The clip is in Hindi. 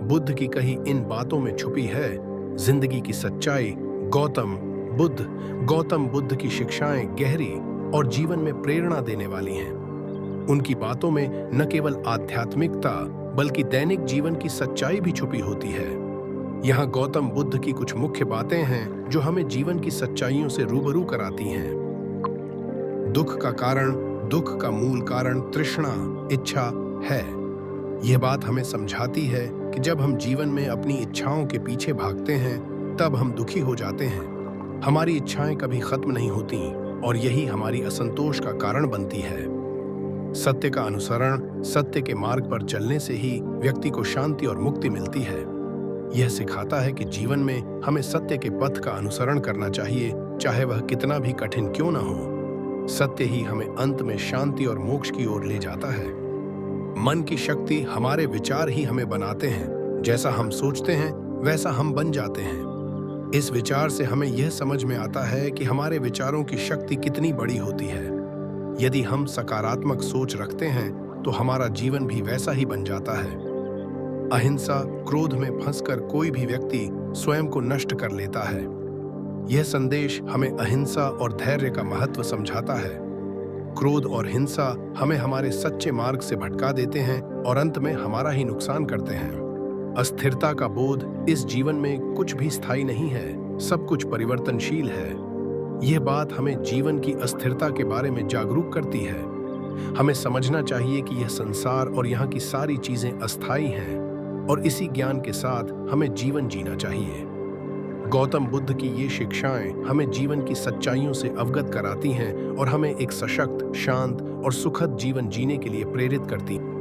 बुद्ध की कही इन बातों में छुपी है जिंदगी की सच्चाई। गौतम बुद्ध की शिक्षाएं गहरी और जीवन में प्रेरणा देने वाली हैं। उनकी बातों में न केवल आध्यात्मिकता बल्कि दैनिक जीवन की सच्चाई भी छुपी होती है। यहाँ गौतम बुद्ध की कुछ मुख्य बातें हैं जो हमें जीवन की सच्चाइयों से रूबरू कराती हैं। दुख का मूल कारण तृष्णा, इच्छा है। यह बात हमें समझाती है कि जब हम जीवन में अपनी इच्छाओं के पीछे भागते हैं तब हम दुखी हो जाते हैं। हमारी इच्छाएं कभी खत्म नहीं होती और यही हमारी असंतोष का कारण बनती है। सत्य का अनुसरण, सत्य के मार्ग पर चलने से ही व्यक्ति को शांति और मुक्ति मिलती है। यह सिखाता है कि जीवन में हमें सत्य के पथ का अनुसरण करना चाहिए, चाहे वह कितना भी कठिन क्यों न हो। सत्य ही हमें अंत में शांति और मोक्ष की ओर ले जाता है। मन की शक्ति, हमारे विचार ही हमें बनाते हैं। जैसा हम सोचते हैं वैसा हम बन जाते हैं। इस विचार से हमें यह समझ में आता है कि हमारे विचारों की शक्ति कितनी बड़ी होती है। यदि हम सकारात्मक सोच रखते हैं तो हमारा जीवन भी वैसा ही बन जाता है। अहिंसा, क्रोध में फंसकर कोई भी व्यक्ति स्वयं को नष्ट कर लेता है। यह संदेश हमें अहिंसा और धैर्य का महत्व समझाता है। क्रोध और हिंसा हमें हमारे सच्चे मार्ग से भटका देते हैं और अंत में हमारा ही नुकसान करते हैं। अस्थिरता का बोध, इस जीवन में कुछ भी स्थायी नहीं है, सब कुछ परिवर्तनशील है। यह बात हमें जीवन की अस्थिरता के बारे में जागरूक करती है। हमें समझना चाहिए कि यह संसार और यहाँ की सारी चीजें अस्थायी हैं और इसी ज्ञान के साथ हमें जीवन जीना चाहिए। गौतम बुद्ध की ये शिक्षाएं हमें जीवन की सच्चाइयों से अवगत कराती हैं और हमें एक सशक्त, शांत और सुखद जीवन जीने के लिए प्रेरित करती हैं।